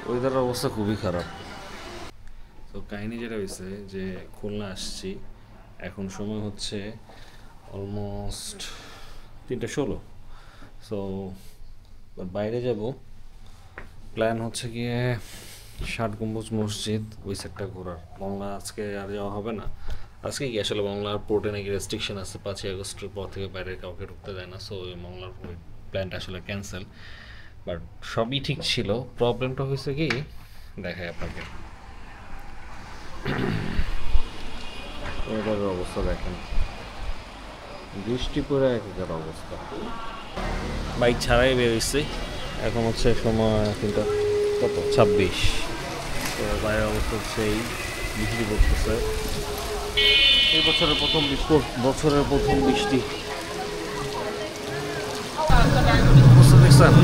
ওয়েদারের অবস্থা খুবই খারাপ। তো কাহিনী যেটা হয়েছে যে খুলনা আসছি, এখন সময় হচ্ছে অলমোস্ট 3:16। সো বাইরে যাব, প্ল্যান হচ্ছে গিয়ে ষাট গম্বুজ মসজিদ ওই সাইডটা ঘোরার। বাংলা আজকে আর যাওয়া হবে না। আজকে কি আসলে বাংলার পোর্টে নাকি রেস্ট্রিকশন আছে, 5ই আগস্টের পর থেকে বাইরে কাউকে ঢুকতে দেয় না। সো ওই বাংলার প্ল্যানটা আসলে ক্যান্সেল। বাট সবই ঠিক ছিল, প্রবলেমটা হয়েছে কি দেখায় আপনাকে। ওয়েদারের অবস্থা দেখেন, বৃষ্টি পড়ে একেকার অবস্থা। বাইক ছাড়াই বেরোইছি, এখন হচ্ছে সময় কিন্তু কত 26। তো বাইরের অবস্থা হচ্ছে এই বৃষ্টি পড়তেছে, এই বছরের প্রথম বৃষ্টি। দেখছেন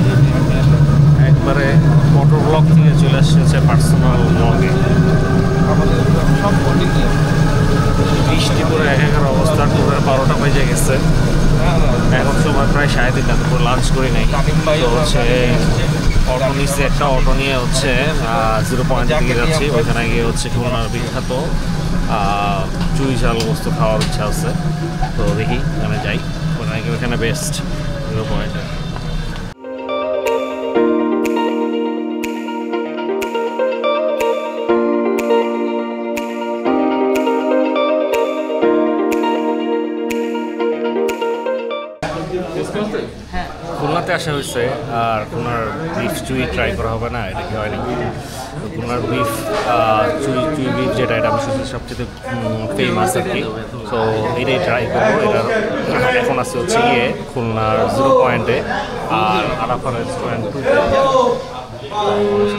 একবারে মোটর ব্লগ থেকে চলে আসছে পার্সোনাল ব্লগে। বৃষ্টি পরে একেকার অবস্থা, টুরের 12টা বেজে গেছে, এখন সময় প্রায় 3:30। দুপুর লাঞ্চ করি নাই। তো হচ্ছে অটো নিচ্ছে, একটা অটো নিয়ে হচ্ছে 0 পয়েন্টের দিকে যাচ্ছি। ওইখানে গিয়ে হচ্ছে খুলনার বিখ্যাত চুই ঝাল বস্তু খাওয়ার ইচ্ছা আছে। তো দেখি ওখানে যাই, ওখানে বেস্ট 0 পয়েন্টে। খুলনাতে আসা হয়েছে, আর খুলনার বিফ চুই ট্রাই করা হবে না, এটা কি হয় নাকি? খুলনার বিফ চুই বিফ যেটা, এটা আমি শুনছি সবচেয়ে ফেমাস আর কি। তো এটাই ট্রাই করবো। এটার এখন আছে হচ্ছে গিয়ে খুলনার 0 পয়েন্টে, আর আরাফা রেস্টুরেন্ট 2-তে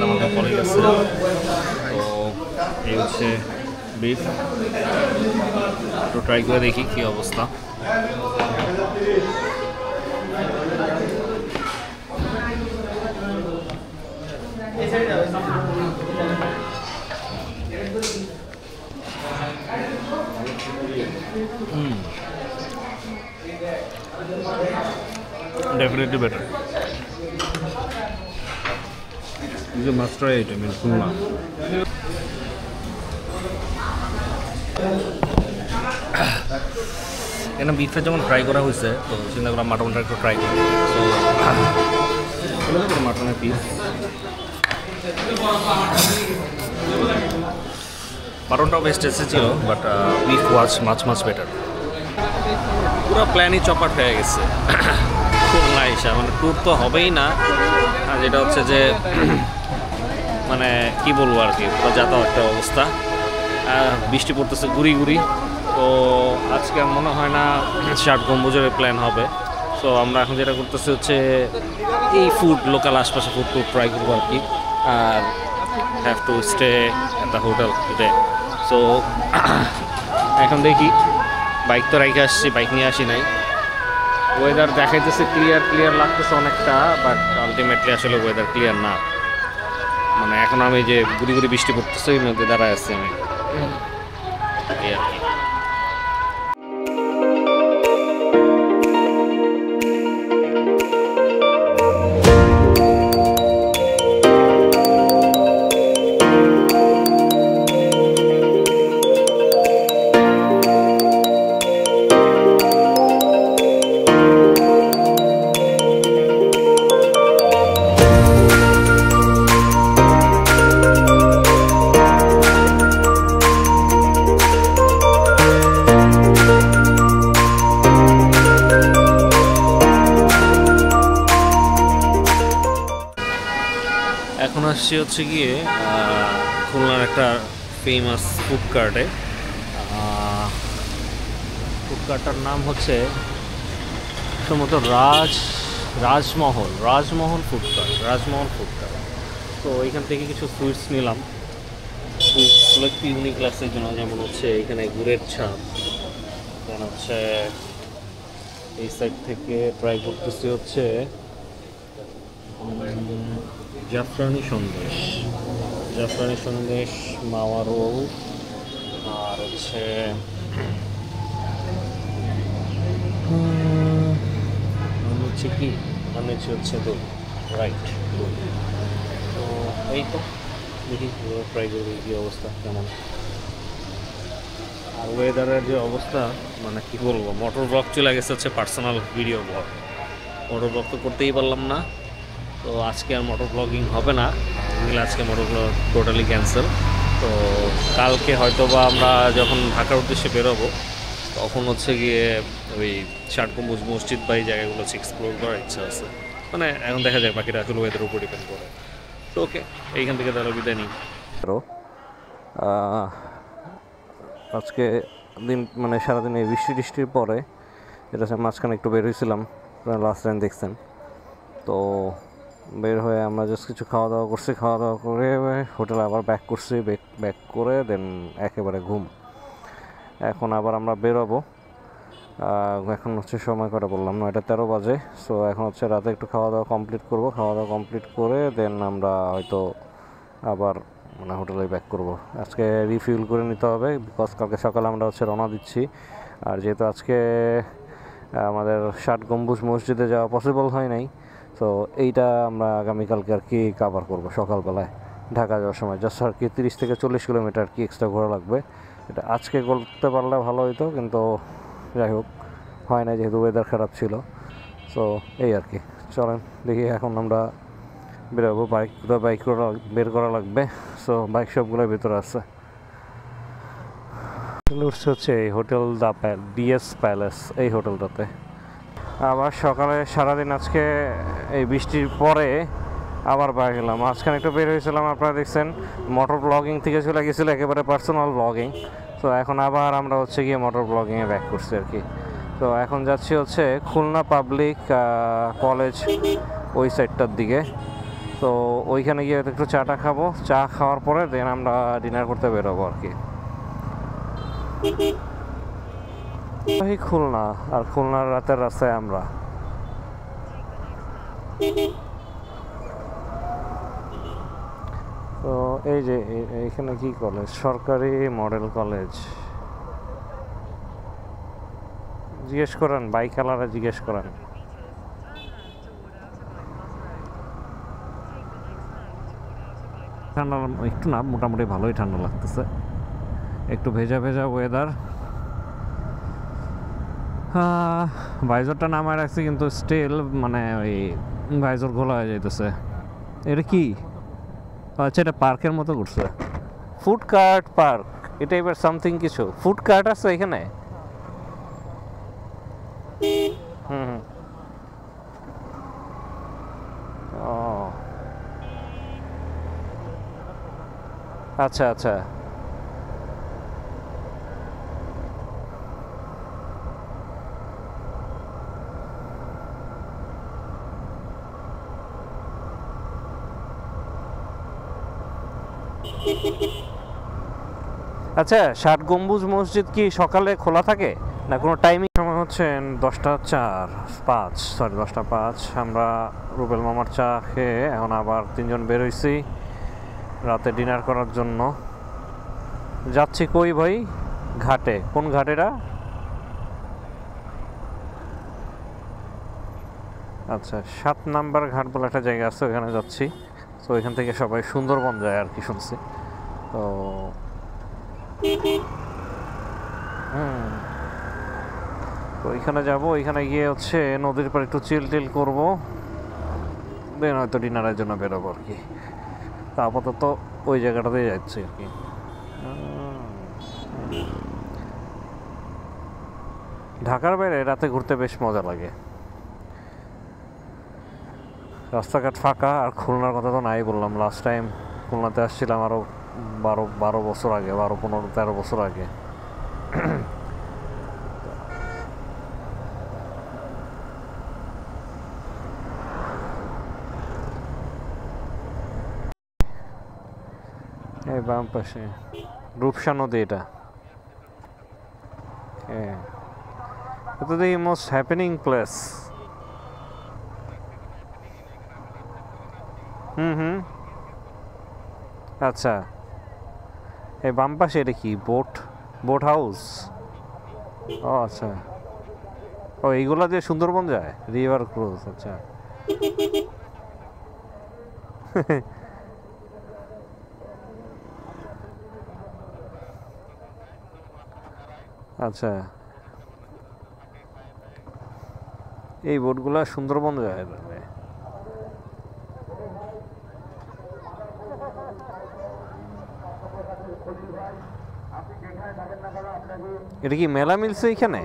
আমাদের পরে গেছে। তো এই হচ্ছে বিফ, তো ট্রাই করে দেখি কী অবস্থা। Definitely better. This is a must try item in Khulna. এখানে বিফটা যেমন ফ্রাই করা হয়েছে, তো চিন্তা করলাম মাটনটা একটু ট্রাই করি। তো মাটনের পিস, মাটনটাও বেস্ট এসেছিল, বাট বিফ ওয়াজ মাছ বেটার। পুরো প্ল্যানই চপাট হয়ে গেছে খুলনা এসে। মানে ট্যুর তো হবেই না, যেটা হচ্ছে যে মানে কি বলবো আর কি, পুরো যাতায়াত একটা অবস্থা। বৃষ্টি পড়তেছে গুড়ি। তো আজকে মনে হয় না ষাট গম্বুজের প্ল্যান হবে। সো আমরা এখন যেটা করতেছি হচ্ছে এই ফুড, লোকাল আশপাশে ফুড ট্রাই করবো আর কি। আর have to stay at the hotel today. So এখন দেখি, বাইক তো রেখে আসছি, বাইক নিয়ে আসি নাই। ওয়েদার দেখাইতেছে ক্লিয়ার লাগতেছে অনেকটা, বাট আলটিমেটলি আসলে ওয়েদার ক্লিয়ার না। মানে এখন আমি যে গুড়ি বৃষ্টি পড়তেছে ওই মধ্যে দাঁড়ায় আছি আমি, এই আর কি। এখন আসছি হচ্ছে গিয়ে খুলনার একটা ফেমাস ফুড কার্টে। ফুড কার্টটার নাম হচ্ছে সম্ভবত রাজমহল ফুড কার্ট। তো এইখান থেকে কিছু সুইটস নিলাম, সুইটসগুলো একটু ইউনিক লাগছে জন্য। যেমন হচ্ছে এখানে গুড়ের ছাপ, দেন হচ্ছে এই সাইড থেকে ট্রাই করতেছি হচ্ছে জাফরানি সন্দেশ, মাওয়া রোল, আর হচ্ছে কি হচ্ছে দই, রাইট। তো এই তো দেখি ট্রাই করবি কী অবস্থা কেমন। আর ওয়েদারের যে অবস্থা মানে কি বলবো, মোটর ব্লগ চলে গেছে হচ্ছে personal video blog. Motor blog তো করতেই পারলাম না, তো আজকে আর মোটর ব্লগিং হবে না। আজকে মোটর ব্লগ টোটালি ক্যান্সেল। তো কালকে হয়তো বা আমরা যখন ঢাকার উদ্দেশ্যে বেরোবো তখন হচ্ছে গিয়ে ওই ৬০ গম্বুজ মসজিদ বা এই জায়গাগুলো হচ্ছে এক্সপ্লোর করার ইচ্ছা আছে। মানে এখন দেখা যায় বাকিটা আসলে ওয়েদারের উপর ডিপেন্ড করে। তো ওকে, এইখান থেকে তাহলে বিদায় নিই। আজকে দিন মানে সারাদিন এই বৃষ্টি টিষ্টির পরে এটা মাঝখানে একটু বের হয়েছিলাম, লাস্ট টাইম দেখছেন। তো বের হয়ে আমরা জাস্ট কিছু খাওয়া দাওয়া করছি, খাওয়া দাওয়া করে হোটেলে আবার ব্যাক করছি, ব্যাক করে দেন একেবারে ঘুম। এখন আবার আমরা বেরোবো। এখন হচ্ছে সময় কটা বললাম, ৯:১৩ বাজে। সো এখন হচ্ছে রাতে একটু খাওয়া দাওয়া কমপ্লিট করব, খাওয়া দাওয়া কমপ্লিট করে দেন আমরা হয়তো আবার মানে হোটেলে ব্যাক করব। আজকে রিফিউল করে নিতে হবে, বিকজ কালকে সকালে আমরা হচ্ছে রওনা দিচ্ছি। আর যেহেতু আজকে আমাদের ৬০ গম্বুজ মসজিদে যাওয়া পসিবল হয় নাই, তো এইটা আমরা আগামীকালকে আর কি কাভার করবো সকালবেলায় ঢাকা যাওয়ার সময়। জাস্ট আর কি 30 থেকে 40 কিলোমিটার কি এক্সট্রা ঘোরা লাগবে। এটা আজকে করতে পারলে ভালো হতো, কিন্তু যাই হোক হয় না যেহেতু ওয়েদার খারাপ ছিল। সো এই আর কি, চলেন দেখি এখন আমরা বেরোবো। বাইক বের করা লাগবে। সো বাইক সবগুলোর ভিতরে আছে। উঠছে হচ্ছে এই হোটেল ডিএস প্যালেস, এই হোটেলটাতে। আবার সকালে সারাদিন আজকে এই বৃষ্টির পরে আবার বাইরে গেলাম। মাঝখানে একটু বের হয়েছিলাম, আপনারা দেখছেন। মোটর ব্লগিং থেকে চলে গেছিলো একেবারে পার্সোনাল ব্লগিং। তো এখন আবার আমরা হচ্ছে গিয়ে মোটর ব্লগিংয়ে ব্যাক করছি আর কি। তো এখন যাচ্ছি হচ্ছে খুলনা পাবলিক কলেজ ওই সাইডটার দিকে। তো ওইখানে গিয়ে একটু চাটা খাবো, চা খাওয়ার পরে দেন আমরা ডিনার করতে বেরোবো আর কি। খুলনা, আর খুলনার রাতের রাস্তায় আমরা। তো এই যে এইখানে কি কলেজ, সরকারি মডেল কলেজ। জিজ্ঞেস করেন, বাইক আলারা জিজ্ঞেস করেন। ঠান্ডা একটু না, মোটামুটি ভালোই ঠান্ডা লাগতেছে, একটু ভেজা ভেজা ওয়েদার। ভাইজরটা নামায় রাখছি কিন্তু স্টিল মানে ওই ভাইজর খোলা হয়ে যাইতেছে। এটা কি? আচ্ছা, এটা পার্কের মতো করছে, ফুড কার্ট পার্ক। এটা এবার সামথিং কিছু ফুড কার্ট আছে এখানে। হুম, ও আচ্ছা আচ্ছা। আচ্ছা, ৬০ গম্বুজ মসজিদ কি সকালে খোলা থাকে না কোনো টাইমিং? সময় হচ্ছে 10:05। আমরা রুবেল মামার চা খেয়ে এখন আবার 3জন বেরোইছি রাতে ডিনার করার জন্য। যাচ্ছি কই ভাই? ঘাটে। কোন ঘাটেরা? আচ্ছা, 7 নাম্বার ঘাট বলে একটা জায়গা আছে, ওইখানে যাচ্ছি। তো ওইখান থেকে সবাই সুন্দরবন যায় আর কি শুনছি। তো তো ওইখানে যাবো, ওইখানে গিয়ে হচ্ছে নদীর পর একটু চিল টিল করবো, দেন হয়তো ডিনারের জন্য বেরোবো আর কি। তা আপাতত ওই জায়গাটাতেই যাচ্ছি আর কি। ঢাকার বাইরে রাতে ঘুরতে বেশ মজা লাগে, রাস্তাঘাট ফাঁকা। আর খুলনার কথা তো নাই বললাম, লাস্ট টাইম খুলনাতে আসছিলাম আরও 12 বছর আগে, 15-13 বছর আগে। এই বাম পাশে রূপসা নদী, এটা এটা দ্য মোস্ট হ্যাপেনিং প্লেস। হুম, আচ্ছা। এই বাম পাশে এটা কি বোট হাউস? ও আচ্ছা, ও এইগুলা দিয়ে সুন্দরবন যায়, রিভার ক্রুজ। আচ্ছা আচ্ছা, এই বোটগুলা সুন্দরবন যায়। এটা কি মেলা মিলছে এখানে?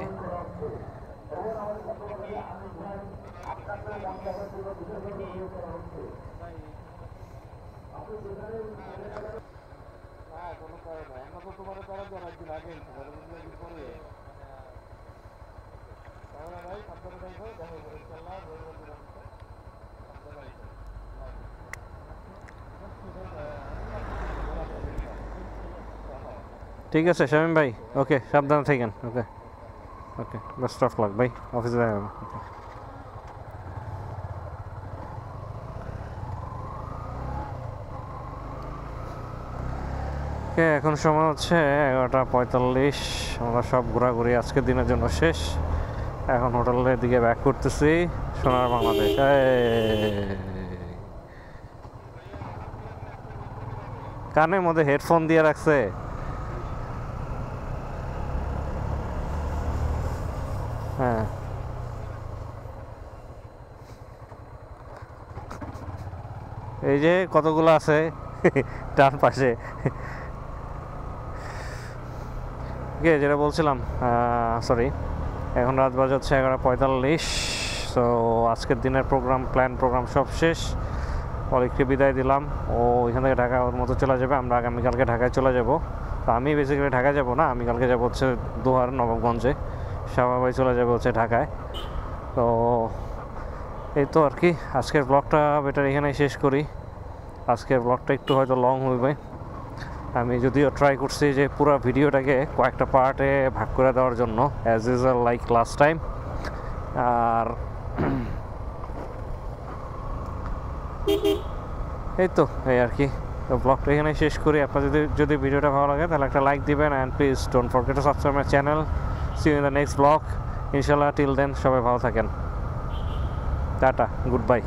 ঠিক আছে শামীম ভাই, ওকে, সাবধানে থাকেন। ওকে ওকে, বেস্ট অফ লাক ভাই, অফিসে যাবেন। ওকে, এখন সময় হচ্ছে 11:45। আমরা সব ঘোরাঘুরি আজকের দিনের জন্য শেষ। এখন হোটেলের দিকে ব্যাক করতেছি। সোনার বাংলাদেশ। কানের মধ্যে হেডফোন দিয়ে রাখছে। হ্যাঁ, এই যে কতগুলো আছে ডান পাশে। যেটা বলছিলাম, সরি, এখন রাত বাজে হচ্ছে 11:45। সো আজকের দিনের প্রোগ্রাম সব শেষ। অলিককে বিদায় দিলাম, ও ওইখান থেকে ঢাকা ওর মতো চলে যাবে। আমরা আগামীকালকে ঢাকায় চলে যাব। তো আমি বেসিক্যালি ঢাকায় যাব না, আমি কালকে যাবো হচ্ছে দোহার নবাবগঞ্জে। শাহবাবাই চলে যাবে হচ্ছে ঢাকায়। তো এই তো আর কি, আজকের ব্লগটা বেটার এখানেই শেষ করি। আজকের ব্লগটা একটু হয়তো লং হইবে। আমি যদিও ট্রাই করছি যে পুরো ভিডিওটাকে কয়েকটা পার্টে ভাগ করে দেওয়ার জন্য, as usual like last time. আর এই তো, এই আর কি। তো ব্লগটা এখানে শেষ করি। আপনার যদি ভিডিওটা ভালো লাগে তাহলে একটা লাইক দিবেন, and please don't forget to subscribe my channel. See you in the next blog ইনশাল্লাহ। টিল দেন সবাই ভালো থাকেন। Tata, good by.